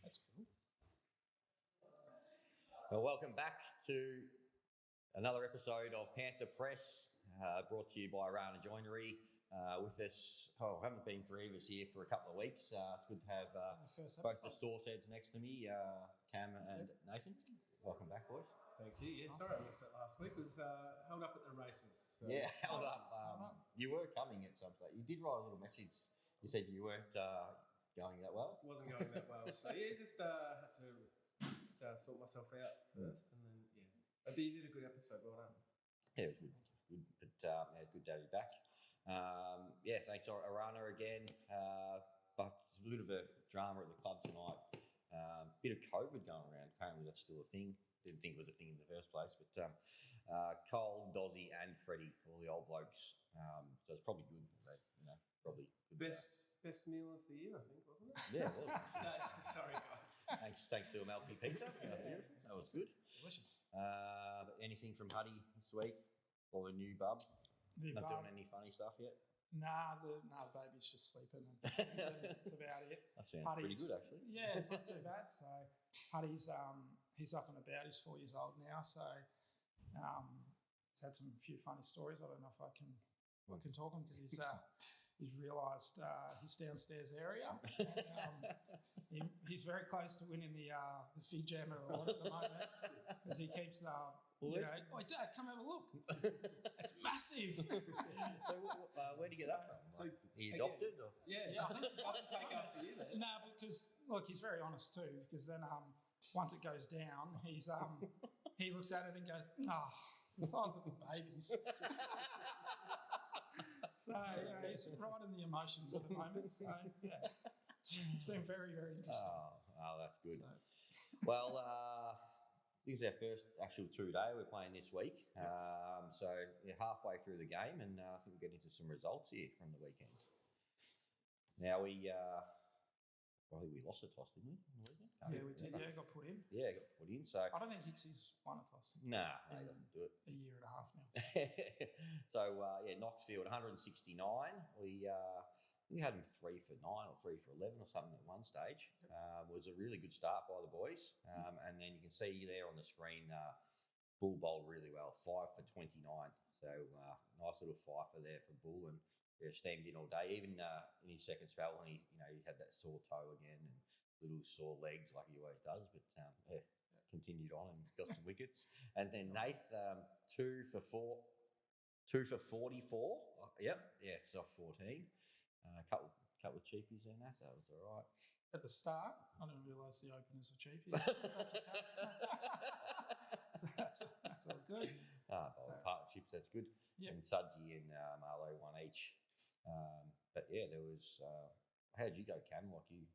That's cool. Well, welcome back to another episode of Panther Press, brought to you by Rana Joinery. With us, haven't been three of us here for a couple of weeks. It's good to have both the source heads next to me, Cam and Nathan. Welcome back, boys. Thank you. Yeah, sorry I missed it last week. Was held up at the races. So. Yeah, held up. You were coming at some stage. You did write a little message. You said you weren't going that well. Wasn't going that well. So yeah, just had to sort myself out first, and then But you did a good episode. Well done. Yeah, it was good. But good to have you back. Thanks, Arana again. But there's a bit of a drama at the club tonight. Bit of COVID going around. Apparently that's still a thing. Didn't think it was a thing in the first place. But Cole, Dozzy and Freddie, all the old blokes. So it's probably good. Probably good. Best meal of the year, I think, wasn't it? Yeah, it was. No, sorry, guys. Thanks to Amalfi Pizza. Beautiful. That was good. Delicious. But anything from Huddy this week? Or the new bub? Not doing any funny stuff yet? Nah, the baby's just sleeping and that's about it. That sounds pretty good, actually. Yeah, it's not too bad. So Huddy's he's up and about. He's 4 years old now. So he's had a few funny stories. I don't know if I can talk him because he's realised his downstairs area. He's very close to winning the Fig Jam award at the moment because he keeps Dad, come have a look. It's massive. So where do you get that from? So he adopted? Or? Yeah. I think he doesn't take after you then. No, because look, he's very honest too. Because then once it goes down, he looks at it and goes, it's the size of the babies. So he's right in the emotions at the moment. So yeah, it's been very, very interesting. Oh, that's good. So. Well, this is our first actual 2-day we're playing this week. So we're halfway through the game, and I think we'll get into some results here from the weekend. Now I think we lost a toss, didn't we? On the weekend? Yeah, we did. Yeah, got put in. Yeah, got put in. So I don't think Hicksy's won a toss. Nah, he doesn't do it. A year and a half now. So Knoxfield 169. We had him 3 for 9 or 3 for 11 or something at one stage. Yep. Was a really good start by the boys. And then you can see there on the screen, Bull bowled really well, 5 for 29. So nice little fifer there for Bull, and steamed in all day. Even in his second spell, when he had that sore toe again and little sore legs like he always does, but continued on and got some wickets. And then Nate, 2 for 44. It's off 14. A couple of cheapies in that. That was all right. At the start, I didn't realise the openers were cheapies. That's okay. that's all good. Partnerships, that's good. Yep. And Sudsy and Marlo 1 each. But yeah, there was. How did you go, Cam? Like you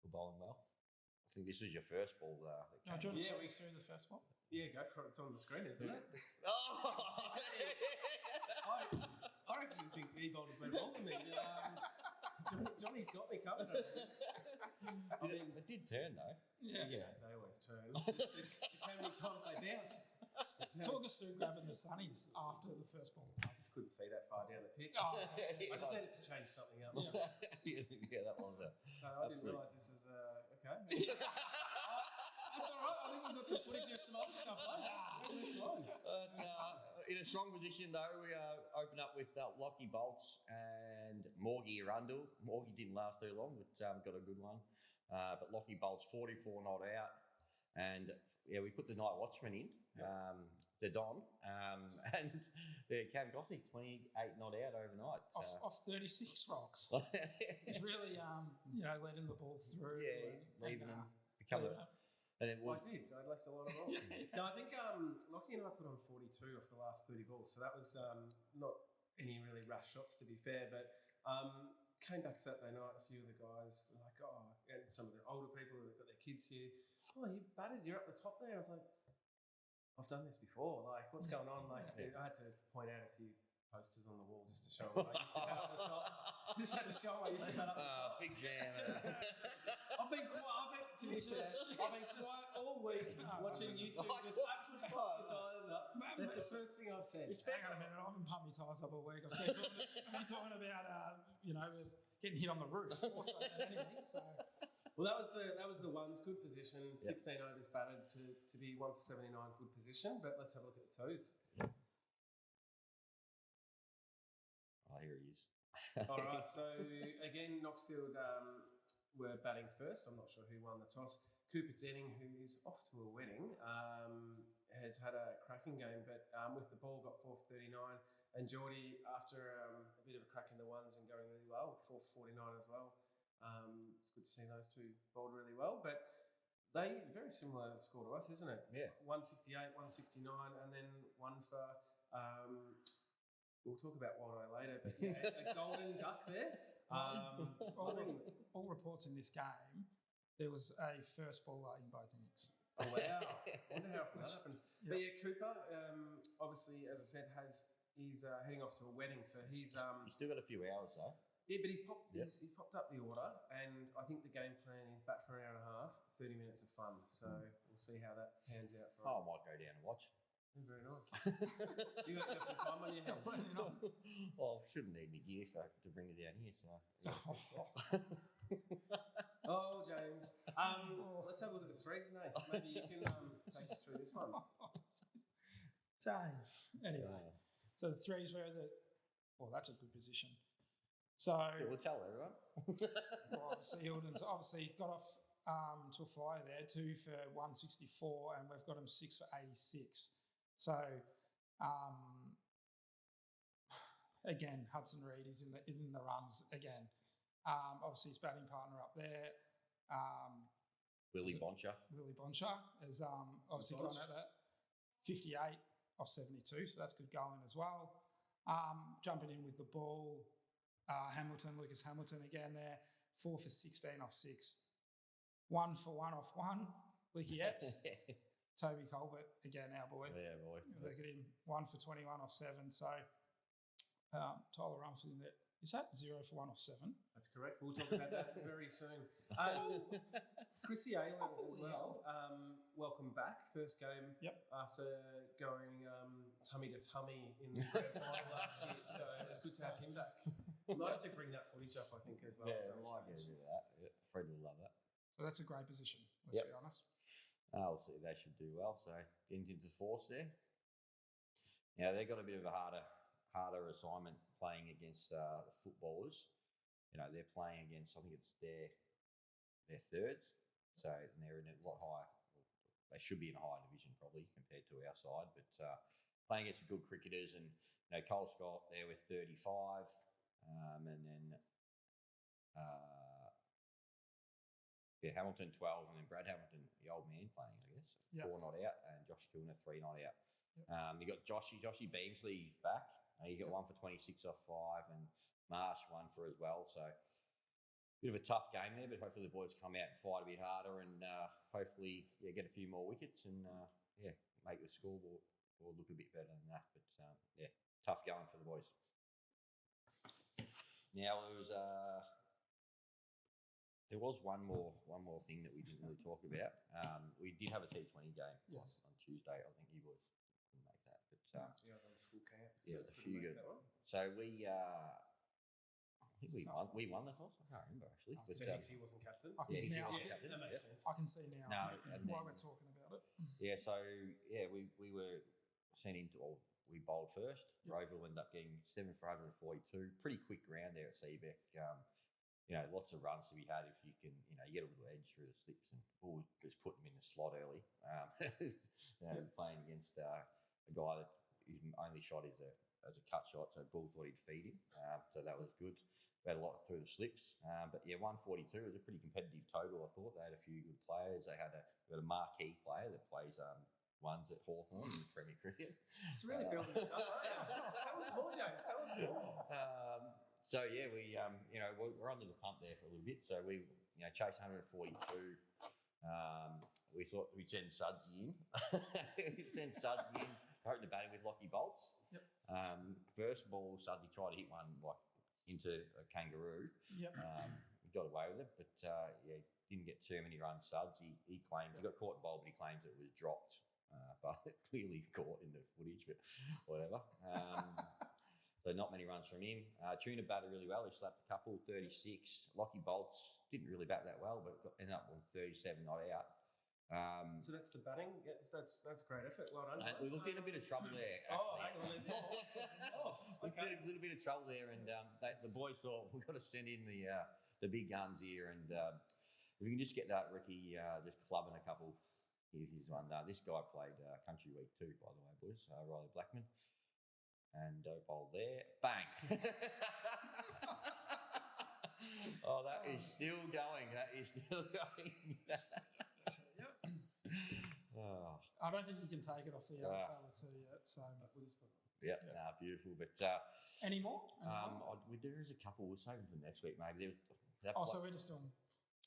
were bowling well. I think this was your first ball. Do you want to talk us through the first ball? Yeah, go for it. It's on the screen, isn't it? Oh! I reckon you think he bowled a better ball than me. Johnny's got me covered. It did turn though. Yeah, they always turn. It's how many times they bounce. Talk us through grabbing the sunnies after the first ball. I just couldn't see that far down the pitch. I just needed to change something up. Yeah, that was it. I didn't realise this is okay. That's all right. I think we've got some footage of some other stuff later. In a strong position though, we open up with Lockie Bolts and Morgie Arundel. Morgie didn't last too long, but got a good one. But Lockie Bolts 44 not out. And we put the night watchman in, the Don, and Cam Gothic 28 not out overnight. Off 36 rocks. He's really, letting the ball through. Yeah, leaving him become a... And it was, I did. I left a lot of balls. No, I think Lockie and I put on 42 off the last 30 balls, so that was not any really rash shots, to be fair, but... came back Saturday night, a few of the guys were like, and some of the older people who've got their kids here, you batted, you're up the top there. I was like, I've done this before. Like, what's going on? Like, I had to point out a few posters on the wall just to show them I used to bat up the top. Just had to show them I used to bat up the top. Big jam. I've been quiet all week watching YouTube just absolutely pump the tyres up. That's the first thing I've said. Hang on a minute, I haven't pumped my tyres up all week. I've been talking about, getting hit on the roof or something anyway. So Well, that was the ones, good position. 16 overs batted to be 1 for 79, good position. But let's have a look at the twos. Oh, here he is. All right, so again, Knoxfield were batting first. I'm not sure who won the toss. Cooper Denning, who is off to a wedding, has had a cracking game, but with the ball got 4 for 39. And Geordie, after a bit of a crack in the ones and going really well, 4 for 49 as well. It's good to see those two bowled really well, but they very similar score to us, isn't it? Yeah. 168, 169, and then one for. We'll talk about Wild Eye later, but yeah, a golden duck there. All reports in this game, there was a first bowler in both innings. Oh, wow. I wonder how often that happens. Yep. But yeah, Cooper, obviously, as I said, he's heading off to a wedding, so he's still got a few hours though. Yeah, but he's popped up the order, and I think the game plan is back for an hour and a half, 30 minutes of fun. So we'll see how that pans out. For I might go down and watch. Very nice. You got some time on your hands. Well, shouldn't need any gear to bring it down here. So. Oh, James. Let's have a look at the threes, mate. Maybe you can take us through this one. James. Anyway, so the threes were that's a good position. So we'll tell everyone. obviously Hilden's got off to a flyer there, 2 for 164, and we've got him 6 for 86. So, again, Hudson Reid is in the runs again. Obviously, his batting partner up there, Willie Boncher. Willie Boncher has obviously gone at that 58 off 72, so that's good going as well. Jumping in with the ball, Lucas Hamilton again there, 4 for 16 off 6, 1 for 1 off 1. Leaky Epps. Toby Colbert, again, our boy. Yeah, boy. Look at him, 1 for 21 off 7. So Tyler Rumford in there. Is that 0 for 1 off 7? That's correct. We'll talk about that very soon. Chrissy Ayler as well. Welcome back. First game after going tummy to tummy in the grand final last year. So it's good to have him back. We'd like to bring that footage up, I think, as well. Yeah, I like to do that. Yeah, Fred will love that. So that's a great position, let's be honest. I'll see. They should do well. So getting into the force there. Now they've got a bit of a harder assignment playing against the footballers. You know, they're playing against, I think it's their thirds. So they're in a lot higher. They should be in a higher division probably compared to our side. But playing against some good cricketers, and Cole Scott there with 35, and then. Hamilton 12, and then Brad Hamilton, the old man, playing, I guess. 4 not out, and Josh Kilner 3 not out. Yep. You got Joshy Beamsley back. He got 1 for 26 off 5, and Marsh 1 for as well. So bit of a tough game there, but hopefully the boys come out and fight a bit harder, and hopefully get a few more wickets and make the scoreboard look a bit better than that. But tough going for the boys. Now there was one more thing that we didn't really talk about. We did have a T20 game on Tuesday. I think you boys couldn't make that, but I was on the school camp. Yeah, the few good. So I think we won the toss. I can't remember actually. But, he wasn't captain. That makes sense. I can see now why we're talking about it. Yeah, so we were sent into, or we bowled first. Roval ended up getting 7 for 142. Pretty quick round there at Seabeck. Lots of runs to be had if you can, you get a little edge through the slips, and Bull just put them in the slot early. Playing against a guy that his only shot is a cut shot, so Bull thought he'd feed him. So that was good. We had a lot through the slips. 142 was a pretty competitive total, I thought. They had a few good players. They had a marquee player that plays ones at Hawthorn in Premier Cricket. It's really building this up. Tell us more, James. Tell us more. So we're under the pump there for a little bit. So we chased 142. We thought we'd send Sudsy in. Hoping to bat him with Lockie Bolts. Yep. First ball, Sudsy tried to hit one into a kangaroo. Yep. He got away with it, but didn't get too many runs. Sudsy, he claimed he got caught in bowl, but he claims it was dropped, but clearly caught in the footage. But whatever. So not many runs from him. Tuna batted really well. He slapped a couple, 36. Lockie Bolts didn't really bat that well, but ended up on 37 not out. So that's the batting. Yeah, that's a great effort. Well done. We looked in a bit of trouble there. Oh, Actually. hang on, there's more. We did a little bit of trouble there, and the boys thought we've got to send in the big guns here, and if we can just get that Ricky just clubbing a couple. Here's one. This guy played Country Week 2, by the way, boys. Riley Blackman, and bowl there, bang. Oh, that is still going. That is still going. Oh. I don't think you can take it off the other fella too yet. So, yeah, nah, beautiful. But any more? There is a couple. We'll save them for next week, maybe. So we're just doing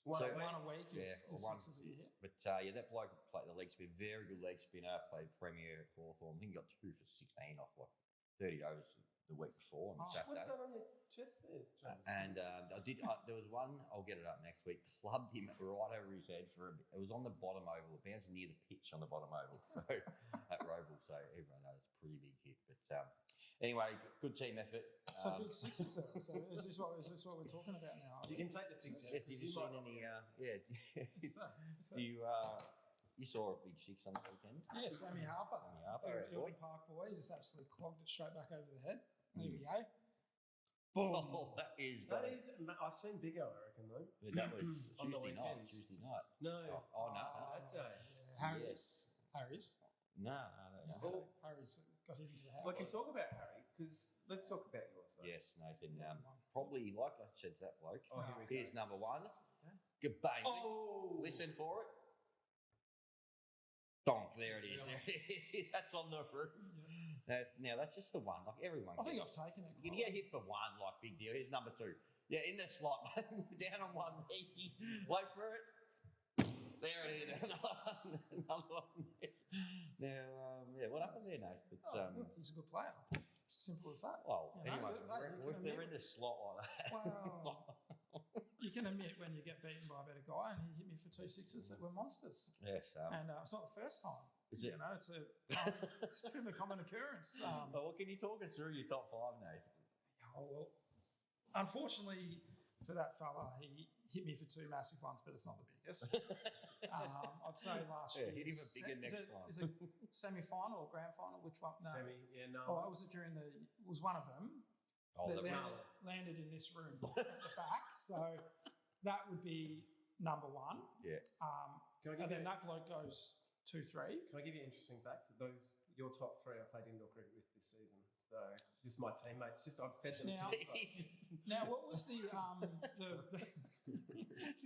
one a week. Sixes that you hit. But that bloke played the leg spin, very good leg spinner. Played Premier at Hawthorn. I think he got 2 for 16 off like 30 overs the week before on Saturday. What's that on your chest there, James? And there was one. I'll get it up next week. Clubbed him right over his head for a bit. It was on the bottom oval. It bounced near the pitch on the bottom oval. So at Roval. So everyone knows it's a pretty big hit. But anyway, good team effort. So big sixes though. So is this what we're talking about now? You can take the big. Have you seen any? You saw a big six on the weekend. Yeah, Sammy Harper. Boy. Park boy, just absolutely clogged it straight back over the head. There we go. Boom. Oh, that is. I've seen bigger, I reckon, though. Yeah, that was On the Tuesday night. No. Oh no. Saturday. Yeah. Harry's. No. Harry's got him into the house. We can talk about Harry, because let's talk about yours, though. Yes, Nathan. Probably, like I said to that bloke, Oh, here's number one. G'bang. Oh! Listen for it. Donk, there it is. Yeah. That's on the roof. Yeah. Now, that's just the one. Like, everyone I think gets I've taken it. You can get hit for one, like, big deal. Here's number 2. Yeah, in the slot, down on one knee. Wait for it. There it is. Another one. Now, what happened there, Nate? Look, he's a good player. Simple as that. Well, You know, anyway, if they're in the slot like that. Well, you can admit when you get beaten by a better guy, and he hit me for 2 sixes that were monsters. Yes. And it's not the first time. Is it? You know, it's a bit of a common occurrence. Well, can you talk us through your top 5, Nate? Well, unfortunately for that fella, he hit me for 2 massive ones, but it's not the biggest. I'd say last year. Hit him a bigger next time. Is it semi-final or grand final? Which one? No. Semi, yeah, no. Oh, was it during the? It was one of them. That landed in this room at the back. So that would be number 1. Yeah. And then that bloke goes 2-3. Can I give you an interesting fact? Your top 3 I played indoor cricket with this season. So this is my teammates. I've fed them. Now, what was the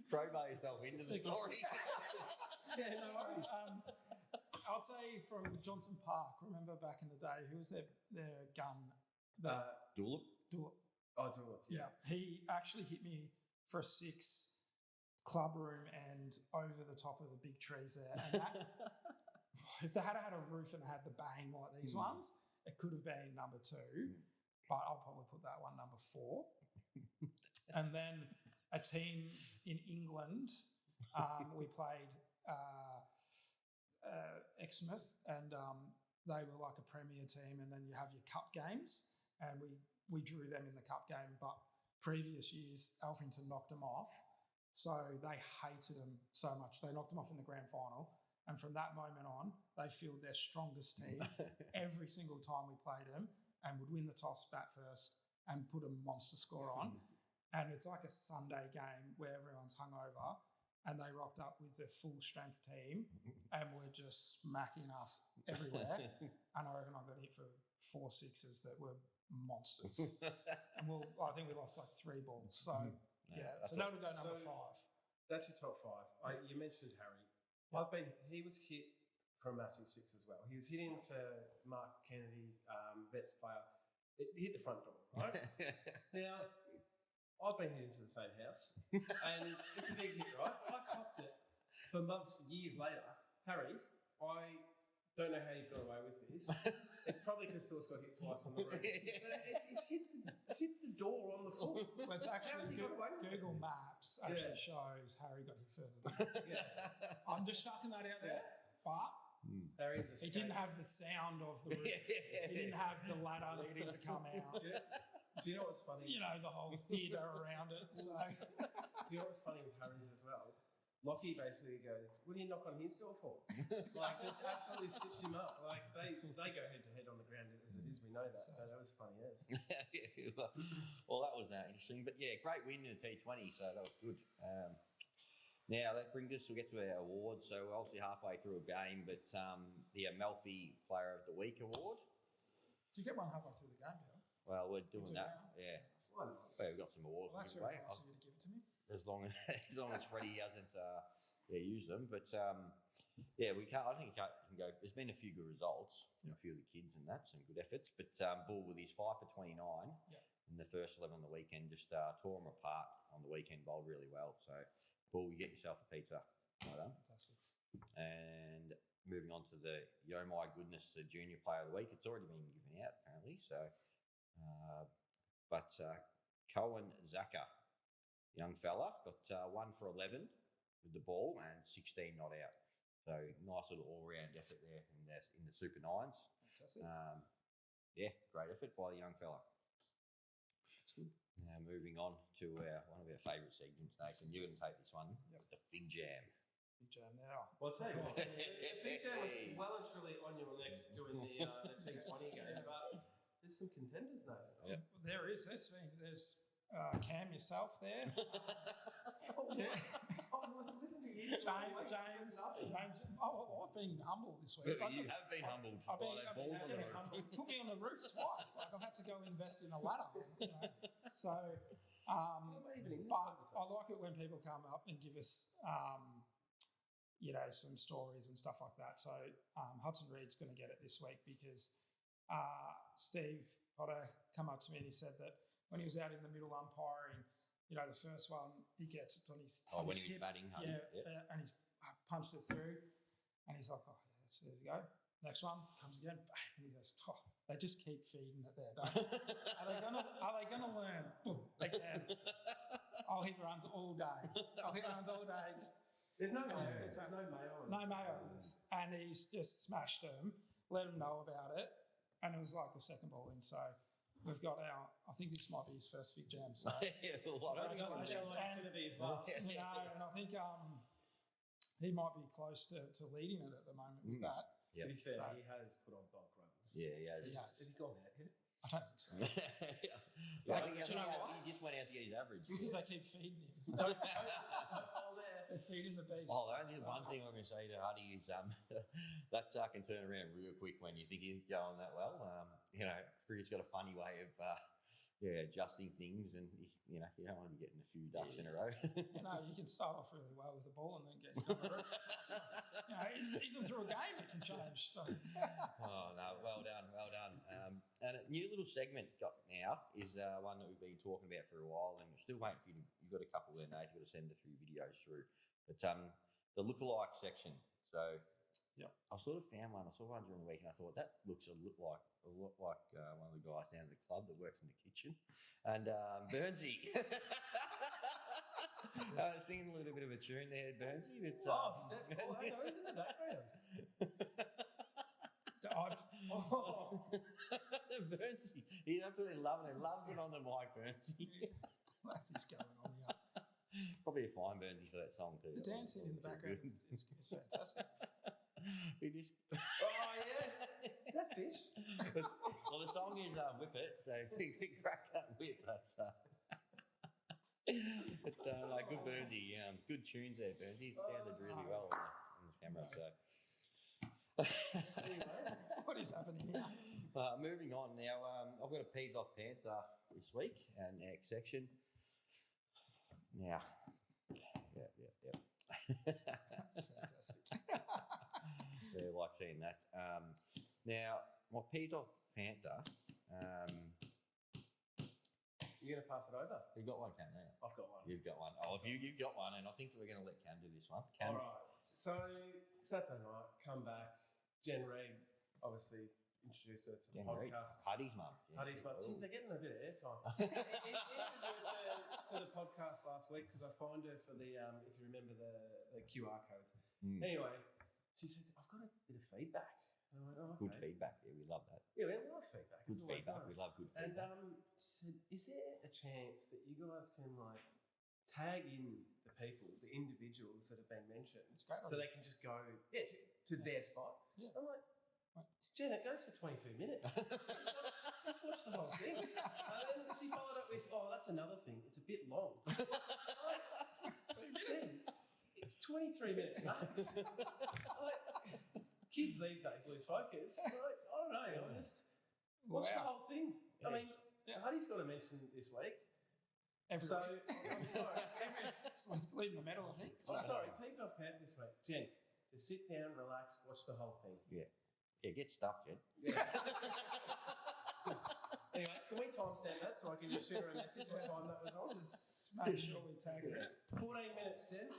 crowbar yourself into the story? Yeah, no worries. I'd say from Johnson Park. Remember back in the day, who was their gun? Dulip. Oh, Dulip. Yeah, he actually hit me for a 6 club room and over the top of the big trees there. And that, if they had a roof and had the bang like these ones, it could have been number 2. But I'll probably put that one number 4. And then a team in England, we played Exmouth, and they were like a premier team. And then you have your cup games, and we drew them in the cup game. But previous years, Alphington knocked them off. So they hated them so much. They knocked them off in the grand final. And from that moment on, they fielded their strongest team every single time we played them, and would win the toss, bat first, and put a monster score on. And it's like a Sunday game where everyone's hungover, and they rocked up with their full strength team and were just smacking us everywhere. And I reckon I got hit for 4 sixes that were monsters. And I think we lost like 3 balls. So so that would go number 5. That's your top 5. You mentioned Harry. He was hit for a massive 6 as well. He was hit into Mark Kennedy, Vets player. It hit the front door, right? Now, I've been hit into the same house, and it's a big hit, right? I copped it for months, years later. Harry, I don't know how you've got away with this. It's probably because Sauce got hit twice on the roof. It's hit the door on the floor. Well, it's actually Google Maps actually shows Harry got hit further than that. I'm just chucking that out there. But Harry's He didn't have the sound of the roof. He didn't have the ladder needing to come out. Do you know what's funny? You know, the whole theatre around it. So, Do you know what's funny with Harry's as well? Lockie basically goes, "What do you knock on his door for?" Like, just absolutely stitch him up. Like, they go head to head on the ground as it is. We know that, but that was funny as. Well, that was interesting. But yeah, great win in the T20, so that was good. Now that brings us, we'll get to our awards. So we're obviously halfway through a game, but the Amalfi Player of the Week award. do you get one halfway through the game, Bill? Well, we're doing do that. now. Yeah. Why not? Well, we've got some awards. Well, that's to give very away. nice of you to give it to me. As long as Freddie hasn't used them, but yeah, we can't. I think you can go. There's been a few good results from a few of the kids and that, some good efforts. But Bull with his 5 for 29 in the first 11 on the weekend just tore them apart on the weekend. Bowled really well. So Bull, you get yourself a pizza. Well done. Fantastic. And moving on to the Yo My Goodness, the Junior Player of the Week. It's already been given out apparently. So, but Cohen Zaka. Young fella, got 1 for 11 with the ball and 16 not out. So nice little all-round effort there in the Super Nines. Fantastic. Yeah, great effort by the young fella. That's good. Now moving on to one of our favourite segments, Nathan. You're going to take this one, the Fig Jam. Big jam now. Well, I'll tell you what, the Fig Jam was well and truly on your neck doing the T20 game, but there's some contenders now. Yep. There is. There's Cam yourself there. Yeah. Listen to you, James. I've been humbled this week. You have been humbled I've by that ball on the roof. humbled. Put me on the roof twice. Like I've had to go invest in a ladder. You know? So, but I like it when people come up and give us, some stories and stuff like that. So Hudson Reed's going to get it this week because Steve Potter come up to me and he said that when he was out in the middle umpiring, the first one, he gets it on his when he was hip. batting, And he's punched it through, and he's like, "Oh, yeah, that's there we go." Next one comes again, bang, and he goes, "Oh, they just keep feeding it there, don't they? Are they gonna learn?" Boom, they can. I'll hit runs all day. Just there's no mayo. There's no mayo. No mayo, and he's just smashed them. Let them know about it, and it was like the second ball in. So we've got I think this might be his first Big Jam. So it doesn't sound like it's going to be his last. and I think he might be close to leading it at the moment with that. To be fair, he has put on bulk runs. Yeah, he has. Has he gone out yet? I don't think so. Do you know what? He just went out to get his average. Because they keep feeding him. They're feeding the beast. Oh, the only one thing I'm going to say to Huddy is that can turn around real quick when you think he's going that well. Cricket's got a funny way of adjusting things, and you don't want to be getting a few ducks in a row. You can start off really well with the ball and then get hit on the roof. Even through a game it can change. So. Oh no, well done. And a new little segment got now is one that we've been talking about for a while, and we're still waiting for you. You've got a couple there, Nate. You've got to send a few videos through. But the lookalike section. So I sort of found one. I saw one during the week, and I thought that looks a lot like one of the guys down at the club that works in the kitchen, and Burnsy. Singing a little bit of a tune there, Burnsy. But, Steph, I know he's in the background. Burnsy, he's absolutely loving it. Loves it on the mic, Burnsy. What's this going on here? Probably a fine Burnsy for that song too. The dancing in the background is fantastic. We just. Oh yes, is that fish? Well, the song is "Whip It," so we crack that whip. That's good Burnsy. Good tunes there, Burnsy. It sounded really well on the camera. So. What is happening here? Moving on now, I've got a peeved off Panther this week, and next section. Now, That's fantastic. Yeah, like seeing that. Now, my peeved off Panther. You're going to pass it over? You got one, Cam? Now. I've got one. You've got one. Oh, you've got one, and I think we're going to let Cam do this one. Cam. All right. So Saturday night, come back. Jen Reid obviously introduced her to the podcast. Huddy's mum. Huddy's mum. Jeez, they're getting a bit of airtime. Introduced her to the podcast last week because I found her for the if you remember the QR codes. Anyway, she said, "I've got a bit of feedback. And I went, oh, okay. Good feedback. Yeah, we love that. Yeah, we love feedback. Good It's always feedback. nice. We love good And feedback. she said, is there a chance that you guys can like tag in the people, the individuals that have been mentioned, It's great. so they can just go to their spot? Yeah. I'm like, Right. Jen, it goes for 22 minutes. just watch the whole thing. And then she followed up with, oh, that's another thing. It's a bit long. Jen, it's 23 minutes max. Like, kids these days lose focus. Like, I don't know. I just watch the whole thing. I mean, Huddy's got to mention this week. Every So, week. I'm sorry. It's leading the medal, I think. I'm sorry. Peaked off Panther this week. Jen, just sit down, relax, watch the whole thing. Yeah, get stuffed, Jen. Yeah. Anyway, can we timestamp that so I can just shoot her a message what time that was on? Just make sure we tag it. 14 minutes, Jen.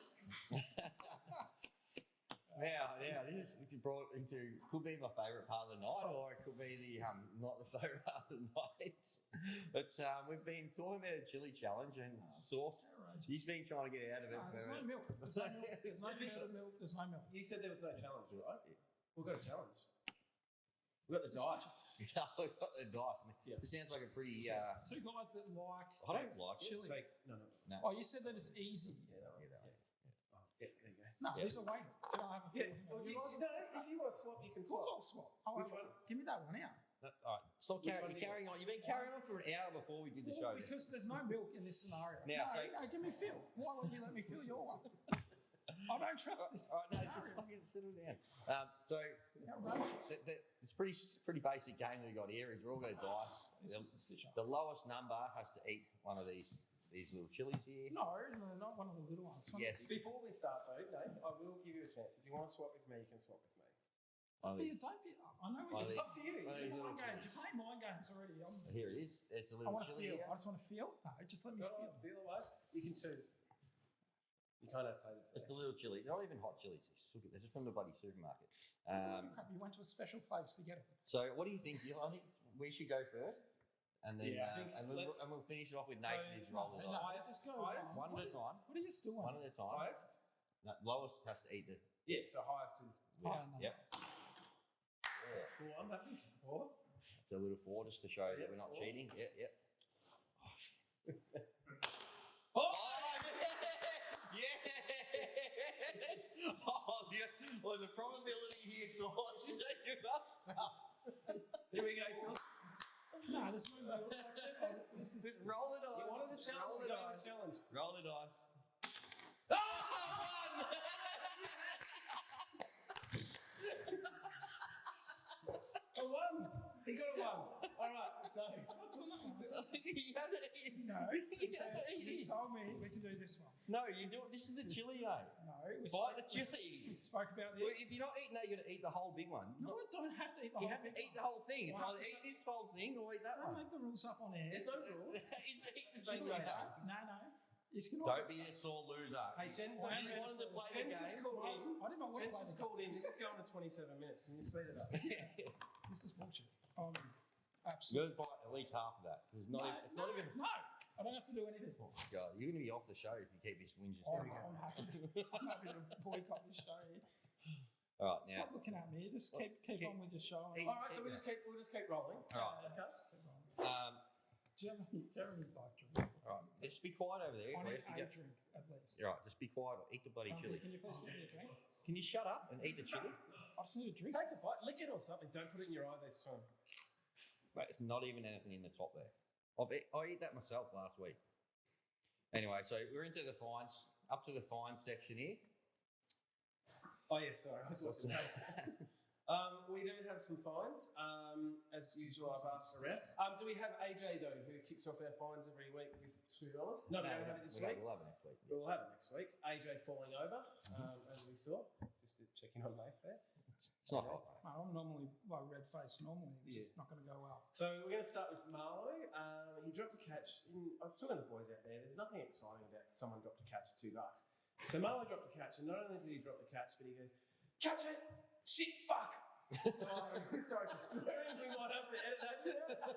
Now, this is brought into, could be my favourite part of the night, or it could be the not the favourite part of the night. But we've been talking about a chili challenge, and Sauce, he's been trying to get out of it. There's no milk. There's no milk. There's no milk. There's no milk. You said there was no challenge, right? We've got a challenge. We've got the dice. We've got the dice. Yeah. It sounds like a pretty. Two guys that like. I don't like chili. No. Oh, you said that it's easy. Yeah, there you go. No, these are waiting. Can I have a Yeah, feel? well, if you want to swap, you can swap. I'll swap. Which one? Give me that one out. All right, stop Which one you're do you carrying on. You've been carrying on for an hour before we did the show. Because there's no milk in this scenario. Now, no, give me Phil. Why won't you let me feel your one? I don't trust this. All right, no, just fucking settle down. So Outrageous. it's pretty basic game that we got here. Is we're all going to dice. This is a stitch up. The lowest number has to eat one of these little chilies here. No, not one of the little ones. Yes. Before we start, though, Dave, I will give you a chance. If you want to swap with me, you can swap with me. Don't be. I know It's up to you. It's mind games. You're playing mind games already. Here it is. It's a I little want to chili feel. here. I just want to feel. No, just let me feel. Feel away. You can choose. You can't have taste. It's a little chili. They're not even hot chilies. They're just from the bloody supermarket. Crap, you went to a special place to get it. So what do you think? I think we should go first, and then we'll finish it off with Nathan. His roll the dice. Let's go. Highest? One at a time. What are you still One on? at a time. Highest? No, lowest has to eat the. Yeah, so highest is Oh, no. Yep. 4. I'm happy. 4. It's a little 4 just to show that we're not 4. cheating. Yep. Oh! Yes! Oh, yeah. Well, the probability here, so you Here we go, Sil. No, there's no milk. This is roll the dice. You wanted a challenge. Roll We're the going dice. with a challenge. Roll the dice. A 1. He got a 1. All right, so. No, you told me we can do this one. No, you do it. This is the chili, though. No, we Bite the we chili. spoke about Well, this. if you're not eating that, you're going to eat the whole big one. No, I don't have to eat the You whole have to thing. eat the whole thing. It's Why? either eat this whole thing or eat that Don't one. make the rules up on air. There's no rules. Eat the Don't chili. go though. out. No. You can Don't be a sore loser. Hey, Jen's If only you wanted to play the Jen's just game. called in. I did not want to Jen's play just the called in. This is going to 27 minutes. Can you speed it up? This is bullshit. You're Absolutely. going to bite at least half of that. It's not even. No, I don't have to do anything. Oh my God, you're going to be off the show if you keep this whinges I'm down. happy to boycott this show. All right, now. Stop looking at me. Just keep on with your show. Eat. All right, so we'll just keep rolling. All right. Okay. Just keep rolling. Do you have any like drinks? All right, just be quiet over there. I need You a go- drink at least. All right, just be quiet. Eat the bloody chili. Can you please give me a drink? Can you shut up and eat the chili? I just need a drink. Take a bite, lick it or something. Don't put it in your eye this time. Mate, it's not even anything in the top there. I eat that myself last week. Anyway, so we're into the fines, up to the fines section here. Oh, yes, sorry. I was watching that. We do have some fines. As usual, I've asked around. Do we have AJ, though, who kicks off our fines every week with $2? No, we don't have it this week. We'll have it next week. We'll have it next week. AJ falling over, as we saw. Just to check in on Nate there. It's not hot. Mate, I'm normally like red face. Normally, this is not going to go well. So we're going to start with Marlo. He dropped a catch. I was talking to the boys out there. There's nothing exciting about someone dropped a catch $2. So Marlo dropped a catch, and not only did he drop the catch, but he goes, "Catch it! Shit! Fuck!" Sorry for swearing. We might have to edit that out.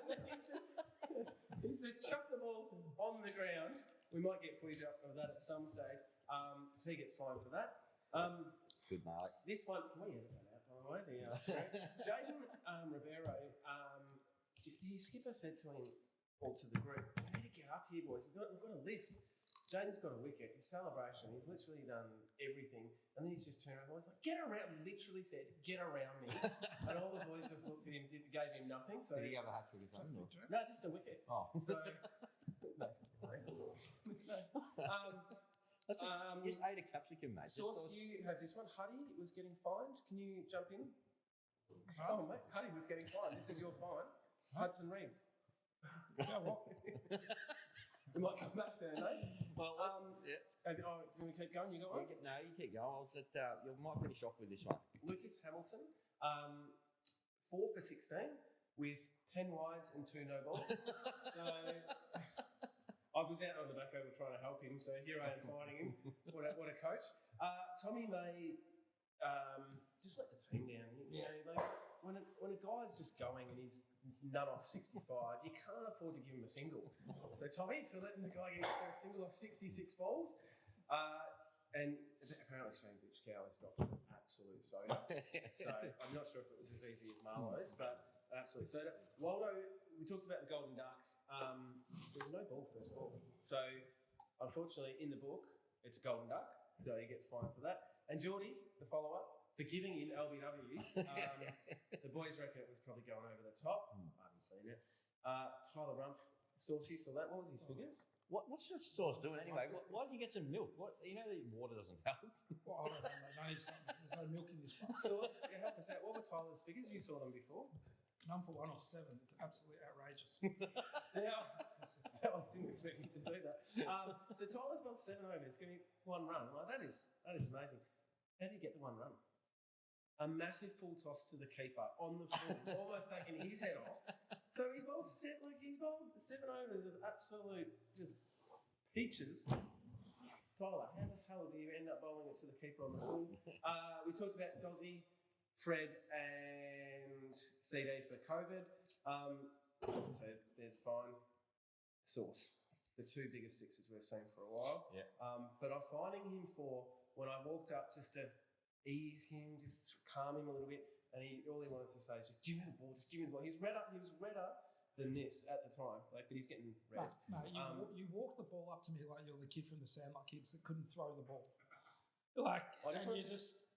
He says, "Chuck the ball on the ground." We might get footage of that at some stage. So he gets fined for that. Good, Mark. This one, can we edit that out? boy, the spirit. Jaden Ribeiro, his skipper said to him, or to the group, "We need to get up here, boys. We've got a lift." Jaden's got a wicket. His celebration. He's literally done everything, and then he's just turned around. He's like, "Get around!" Literally said, "Get around me!" And all the boys just looked at him, gave him nothing. So did he have a hat trick or something? no, just a wicket. Oh, So no. just ate a capsicum, mate. Sauce, you have this one. Huddy was getting fined. Can you jump in? Come on, mate. Huddy was getting fined. This is your fine. Hudson Reed. Yeah, what? We might come back there, mate. Well, yeah. And, do you want to keep going? You got one? No, you keep going. I was at, you might finish off with this one. Lucas Hamilton, 4 for 16 with 10 wides and 2 no balls. So I was out on the back over trying to help him, so here I am finding him. What a coach. Tommy May just let the team down. You know, like when a guy's just going and he's none off 65, you can't afford to give him a single. So Tommy, for letting the guy get a single off 66 balls, and apparently Shane Bitchcow has got absolute soda. So I'm not sure if it was as easy as Marlowe's, but absolute soda. Waldo, we talked about the Golden Duck. There was no ball first ball. So, unfortunately, in the book, it's a golden duck, so he gets fined for that. And Geordie, the follow-up, for giving in LBW, the boys reckon it was probably going over the top. I haven't seen it. Tyler Rumph, Sauce, you saw that. What was his figures? What's your sauce doing anyway? Why didn't you get some milk? You know the water doesn't help. Well, I don't know. I need something. There's no milk in this one. Sauce, help us out. What were Tyler's figures? You saw them before. None for 1 or 7. It's absolutely outrageous. Now, I didn't expect him to do that. So Tyler's got 7 overs, giving 1 run. Like that is amazing. How did he get the 1 run? A massive full toss to the keeper on the full, almost taking his head off. So he's bowled 7 overs of absolute just peaches. Tyler, how the hell do you end up bowling it to the keeper on the full? We talked about Dozzy, Fred, and CD for COVID. So there's a fine. Sauce, the 2 biggest 6s we've seen for a while. Yeah. But I'm finding him for when I walked up just to ease him, just calm him a little bit, and all he wanted to say is just give me the ball, just give me the ball. He was redder than this at the time, but he's getting red. Mate, you walk the ball up to me like you're the kid from the Sandlot Kids that couldn't throw the ball. Like, breathe.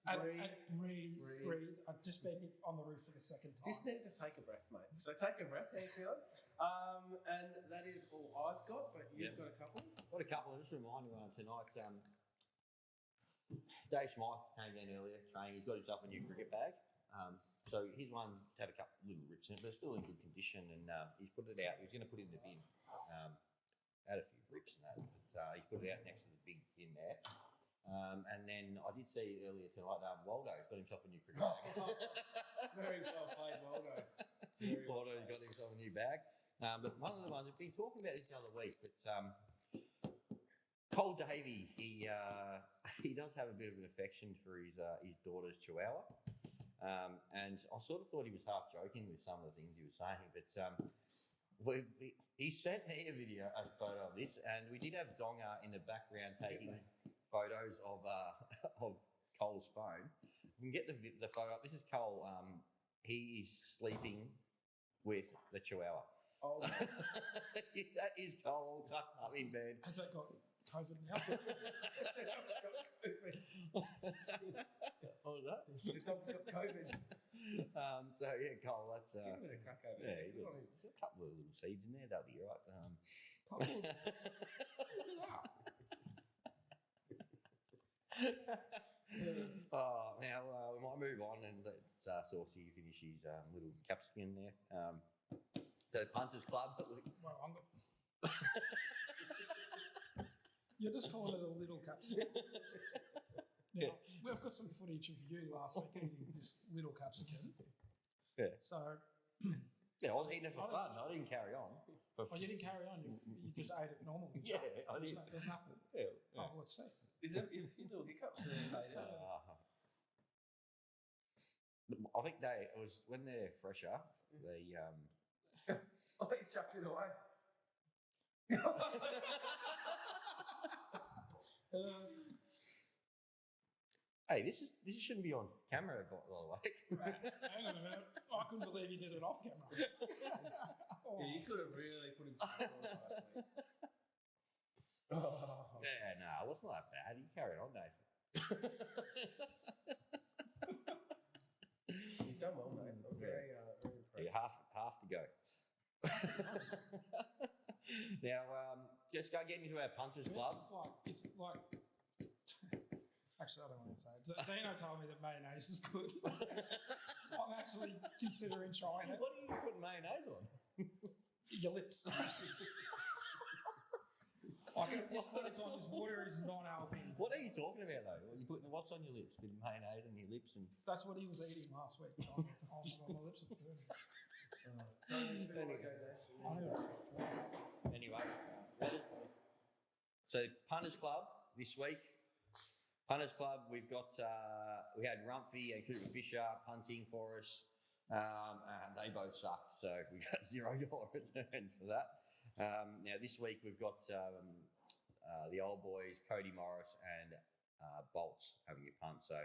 I've just been on the roof for the second time. Just need to take a breath, mate. So take a breath, how you feeling? And that is all I've got, but you've got a couple? Got a couple. Just a reminder tonight, Dave Smythe came down earlier training. He's got himself a new cricket bag. So his one had a couple little rips in it, but it's still in good condition, and he's put it out. He was going to put it in the bin. Had a few rips and that, but he's put it out next to the big bin there. And then I did see earlier tonight, Waldo's got himself a new cricket bag. Very well played, Waldo. Waldo's got himself a new bag. But one of the ones we've been talking about this the other week, but Cole Davey, he does have a bit of an affection for his daughter's Chihuahua. And I sort of thought he was half joking with some of the things he was saying, but he sent me a photo of this, and we did have Donga in the background taking photos of Cole's phone. We can get the photo up. This is Cole. He is sleeping with the Chihuahua. Oh, that is Cole tucked up in bed. Has that got COVID now? What was that? The dog's got COVID. So yeah, Cole, that's Give it a crack over yeah, there. there's a couple of little seeds in there. That'll be all right. Now we might move on and let Saucy finish his little capsicum there. The Punters Club. Well, you're just calling it a little capsicum. Now, we've got some footage of you last week eating this little capsicum. Yeah. So... Yeah, I was eating it for fun. I didn't carry on. Oh, you didn't carry on? You just ate it normally? Yeah, I did. There's nothing? Yeah. Oh, well, let's see. Is there a few little hiccups there? I think it was when they're fresher, they Oh, he's chucked it away. Hey, this shouldn't be on camera, by the way. Hang on a minute. I couldn't believe you did it off camera. Oh. Yeah, you could have really put him through last week. Oh. Yeah, no, it wasn't that bad. You carried on, Dave. He's done well, mate. I'm very impressed. Yeah, half to go. Now, just go get into our punters club. It's like. Actually, I don't want to say it. Dino told me that mayonnaise is good. I'm actually considering trying it. What are you putting mayonnaise on? Your lips. Like at this point in time, this water is non-alcoholic. What are you talking about though? What's on your lips? Bit of mayonnaise on your lips and. That's what he was eating last week. Oh my lips are burning. So, Anyway, so Punters Club this week. Punters Club, we've got we had Rumphy and Cooper Fisher punting for us, and they both sucked, so we got $0 returns for that. Now this week we've got the old boys, Cody Morris and Bolts having a punt. So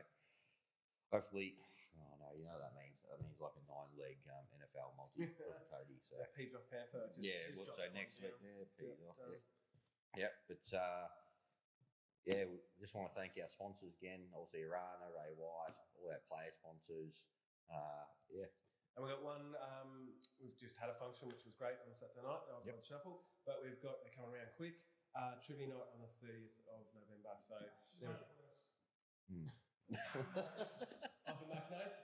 hopefully, oh no, you know what that means. That means like a 9-leg NFL multi for Cody. So yeah, peeved off Panther. so next week, peeved off. Yep, but. Yeah, we just want to thank our sponsors again. Obviously, Arana, Ray White, all our player sponsors. Yeah. And we've got one, we've just had a function which was great on Saturday night, the Old Shuffle, but we've got, they're coming around quick, trivia night on the 30th of November. So there's. Welcome back, Nate.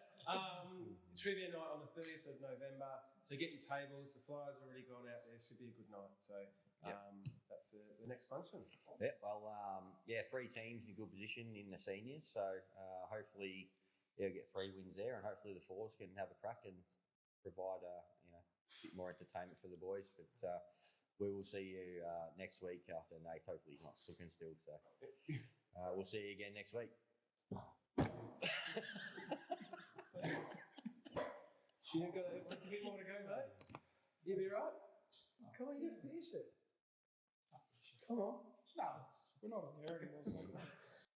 Trivia night on the 30th of November. So get your tables, the flyers have already gone out there, should be a good night. So that's the next function. Yeah, well, 3 teams in good position in the seniors. So hopefully they'll get 3 wins there, and hopefully the 4s can have a crack and provide a bit more entertainment for the boys. But we will see you next week after Nate. Hopefully he's not slipping still. So we'll see you again next week. You've got just a bit more to go, mate. You'll be right. Come on, you finish it. Come on. No, we're not on the air anymore. So